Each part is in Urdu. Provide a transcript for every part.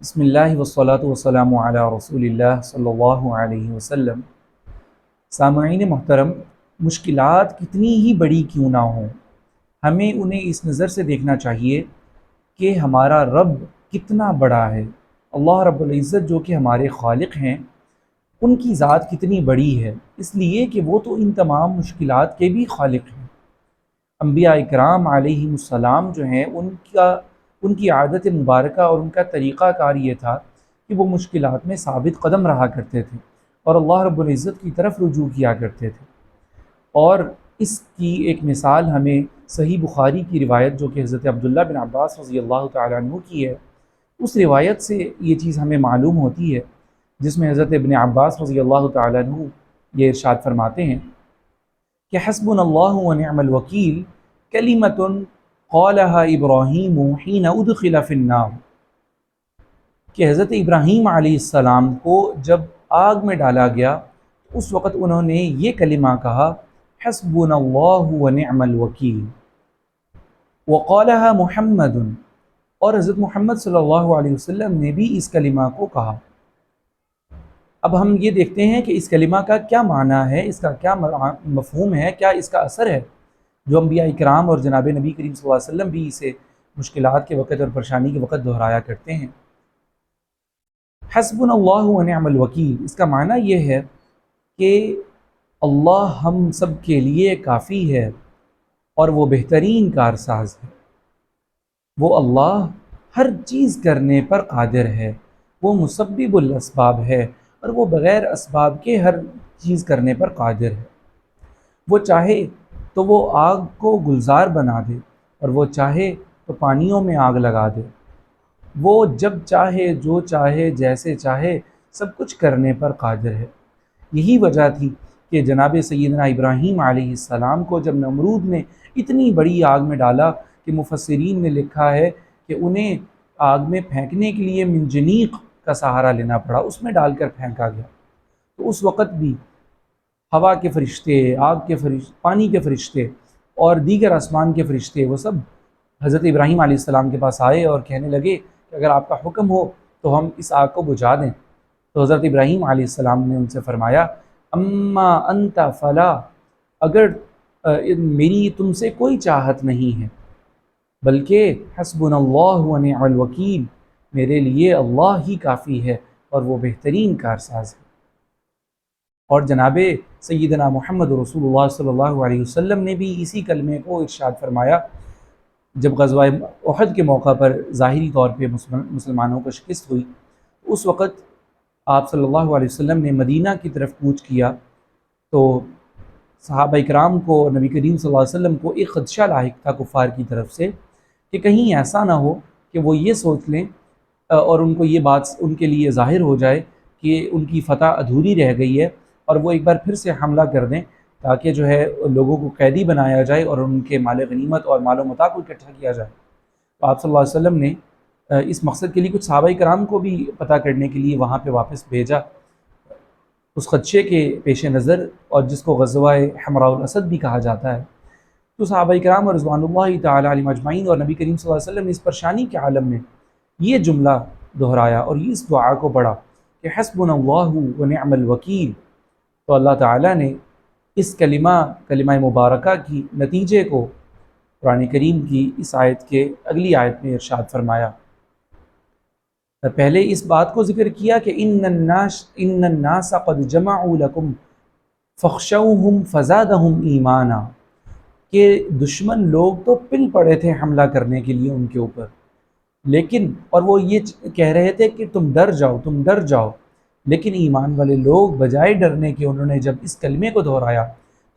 بسم اللہ والصلاة والسلام علی رسول اللہ صلی اللہ علیہ وسلم۔ سامعین محترم، مشکلات کتنی ہی بڑی کیوں نہ ہوں، ہمیں انہیں اس نظر سے دیکھنا چاہیے کہ ہمارا رب کتنا بڑا ہے۔ اللہ رب العزت جو کہ ہمارے خالق ہیں، ان کی ذات کتنی بڑی ہے، اس لیے کہ وہ تو ان تمام مشکلات کے بھی خالق ہیں۔ انبیاء اکرام علیہم السلام جو ہیں، ان کی عادت مبارکہ اور ان کا طریقہ کار یہ تھا کہ وہ مشکلات میں ثابت قدم رہا کرتے تھے اور اللہ رب العزت کی طرف رجوع کیا کرتے تھے۔ اور اس کی ایک مثال ہمیں صحیح بخاری کی روایت جو کہ حضرت عبداللہ بن عباس رضی اللہ تعالیٰ عنہ کی ہے، اس روایت سے یہ چیز ہمیں معلوم ہوتی ہے، جس میں حضرت ابن عباس رضی اللہ تعالیٰ عنہ یہ ارشاد فرماتے ہیں کہ حسبنا اللہ ونعم الوکیل کلمۃ قالها ابراہیم حین ادخل فی النار، کہ حضرت ابراہیم علیہ السلام کو جب آگ میں ڈالا گیا اس وقت انہوں نے یہ کلمہ کہا، حسبنا اللہ ونعم الوکیل، وقالها محمد، اور حضرت محمد صلی اللہ علیہ وسلم نے بھی اس کلمہ کو کہا۔ اب ہم یہ دیکھتے ہیں کہ اس کلمہ کا کیا معنی ہے، اس کا کیا مفہوم ہے، کیا اس کا اثر ہے، جو انبیاء اکرام اور جناب نبی کریم صلی اللہ علیہ وسلم بھی اسے مشکلات کے وقت اور پریشانی کے وقت دہرایا کرتے ہیں۔ حسبنا اللہ ونعم الوکیل، اس کا معنی یہ ہے کہ اللہ ہم سب کے لیے کافی ہے اور وہ بہترین کارساز ہے۔ وہ اللہ ہر چیز کرنے پر قادر ہے، وہ مسبب الاسباب ہے اور وہ بغیر اسباب کے ہر چیز کرنے پر قادر ہے۔ وہ چاہے تو وہ آگ کو گلزار بنا دے اور وہ چاہے تو پانیوں میں آگ لگا دے، وہ جب چاہے جو چاہے جیسے چاہے سب کچھ کرنے پر قادر ہے۔ یہی وجہ تھی کہ جناب سیدنا ابراہیم علیہ السلام کو جب نمرود نے اتنی بڑی آگ میں ڈالا کہ مفسرین نے لکھا ہے کہ انہیں آگ میں پھینکنے کے لیے منجنیق کا سہارا لینا پڑا، اس میں ڈال کر پھینکا گیا، تو اس وقت بھی ہوا کے فرشتے، آگ کے فرشتے، پانی کے فرشتے اور دیگر آسمان کے فرشتے، وہ سب حضرت ابراہیم علیہ السلام کے پاس آئے اور کہنے لگے کہ اگر آپ کا حکم ہو تو ہم اس آگ کو بجھا دیں۔ تو حضرت ابراہیم علیہ السلام نے ان سے فرمایا، اما انت فلا، اگر میری تم سے کوئی چاہت نہیں ہے، بلکہ حسبنا اللہ ونعم الوکیل، میرے لیے اللہ ہی کافی ہے اور وہ بہترین کارساز ہے۔ اور جناب سیدنا محمد رسول اللہ صلی اللہ علیہ وسلم نے بھی اسی کلمے کو ارشاد فرمایا جب غزوہ احد کے موقع پر ظاہری طور پہ مسلمانوں کو شکست ہوئی، اس وقت آپ صلی اللہ علیہ وسلم نے مدینہ کی طرف کوچ کیا، تو صحابہ اکرام کو، نبی کریم صلی اللہ علیہ وسلم کو ایک خدشہ لاحق تھا کفار کی طرف سے کہ کہیں ایسا نہ ہو کہ وہ یہ سوچ لیں اور ان کو یہ بات ان کے لیے ظاہر ہو جائے کہ ان کی فتح ادھوری رہ گئی ہے اور وہ ایک بار پھر سے حملہ کر دیں، تاکہ جو ہے لوگوں کو قیدی بنایا جائے اور ان کے مال غنیمت اور مال و متاع کو اکٹھا کیا جائے۔ تو آپ صلی اللہ علیہ وسلم نے اس مقصد کے لیے کچھ صحابہ کرام کو بھی پتہ کرنے کے لیے وہاں پہ واپس بھیجا، اس خدشے کے پیش نظر، اور جس کو غزوہ حمراء الاسد بھی کہا جاتا ہے۔ تو صحابہ کرام اور رضوان اللہ تعالیٰ علیہم اجمعین اور نبی کریم صلی اللہ علیہ وسلم نے اس پریشانی کے عالم میں یہ جملہ دہرایا اور اس دعا کو پڑھا کہ حسبنا اللہ ونعم الوکیل۔ تو اللہ تعالیٰ نے اس کلمہ مبارکہ کی نتیجے کو قرآن کریم کی اس آیت کے اگلی آیت میں ارشاد فرمایا۔ پہلے اس بات کو ذکر کیا کہ ان الناس قد جمعوا لکم فاخشوہم فزادہم ایمانا، کہ دشمن لوگ تو پل پڑے تھے حملہ کرنے کے لیے ان کے اوپر، لیکن اور وہ یہ کہہ رہے تھے کہ تم ڈر جاؤ، تم ڈر جاؤ، لیکن ایمان والے لوگ بجائے ڈرنے کے انہوں نے جب اس کلمے کو دہرایا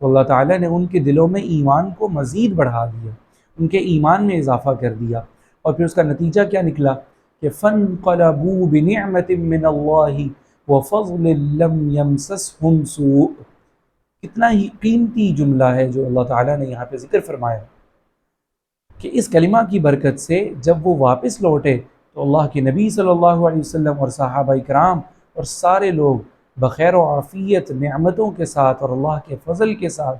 تو اللہ تعالیٰ نے ان کے دلوں میں ایمان کو مزید بڑھا دیا، ان کے ایمان میں اضافہ کر دیا، اور پھر اس کا نتیجہ کیا نکلا کہ فانقلبوا بنعمت من اللہ وفضل لم یمسسہم سوء۔ کتنا ہی قیمتی جملہ ہے جو اللہ تعالیٰ نے یہاں پہ ذکر فرمایا کہ اس کلمہ کی برکت سے جب وہ واپس لوٹے تو اللہ کے نبی صلی اللہ علیہ وسلم اور صحابہ کرام اور سارے لوگ بخیر و عافیت، نعمتوں کے ساتھ اور اللہ کے فضل کے ساتھ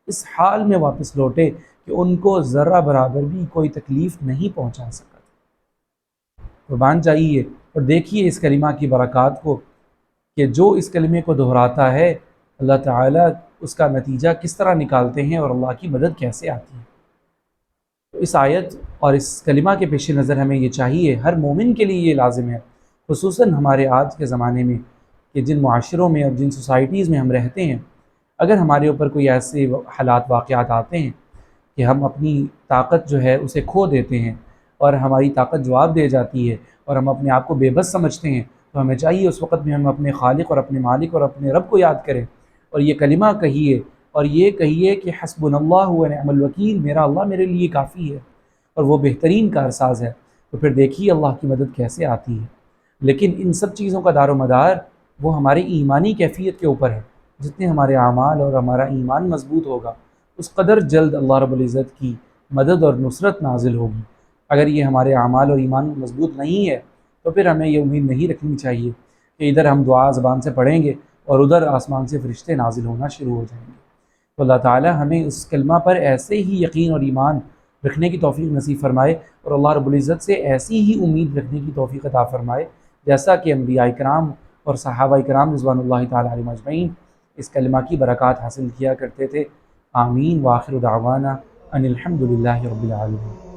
اس حال میں واپس لوٹے کہ ان کو ذرہ برابر بھی کوئی تکلیف نہیں پہنچا سکا۔ قربان جائیے اور دیکھیے اس کلمہ کی برکات کو کہ جو اس کلمے کو دہراتا ہے اللہ تعالیٰ اس کا نتیجہ کس طرح نکالتے ہیں اور اللہ کی مدد کیسے آتی ہے۔ تو اس آیت اور اس کلمہ کے پیش نظر ہمیں یہ چاہیے، ہر مومن کے لیے یہ لازم ہے، خصوصاً ہمارے آج کے زمانے میں کہ جن معاشروں میں اور جن سوسائٹیز میں ہم رہتے ہیں، اگر ہمارے اوپر کوئی ایسے حالات واقعات آتے ہیں کہ ہم اپنی طاقت جو ہے اسے کھو دیتے ہیں اور ہماری طاقت جواب دے جاتی ہے اور ہم اپنے آپ کو بے بس سمجھتے ہیں، تو ہمیں چاہیے اس وقت میں ہم اپنے خالق اور اپنے مالک اور اپنے رب کو یاد کریں اور یہ کلمہ کہیے اور یہ کہیے کہ حسبنا اللہ و نعم الوکیل، میرا اللہ میرے لیے کافی ہے اور وہ بہترین کارساز ہے۔ تو پھر دیکھیے اللہ کی مدد کیسے آتی ہے۔ لیکن ان سب چیزوں کا دار و مدار وہ ہماری ایمانی کیفیت کے اوپر ہے۔ جتنے ہمارے اعمال اور ہمارا ایمان مضبوط ہوگا اس قدر جلد اللہ رب العزت کی مدد اور نصرت نازل ہوگی۔ اگر یہ ہمارے اعمال اور ایمان مضبوط نہیں ہے تو پھر ہمیں یہ امید نہیں رکھنی چاہیے کہ ادھر ہم دعا زبان سے پڑھیں گے اور ادھر آسمان سے فرشتے نازل ہونا شروع ہو جائیں گے۔ تو اللہ تعالی ہمیں اس کلمہ پر ایسے ہی یقین اور ایمان رکھنے کی توفیق نصیب فرمائے اور اللہ رب العزت سے ایسی ہی امید رکھنے کی توفیق عطا فرمائے جیسا کہ انبیاء کرام اور صحابہ کرام رضوان اللہ تعالی علیہم اجمعین اس کلمہ کی برکات حاصل کیا کرتے تھے۔ آمین، وآخر دعوانا ان الحمد للہ رب العالمین۔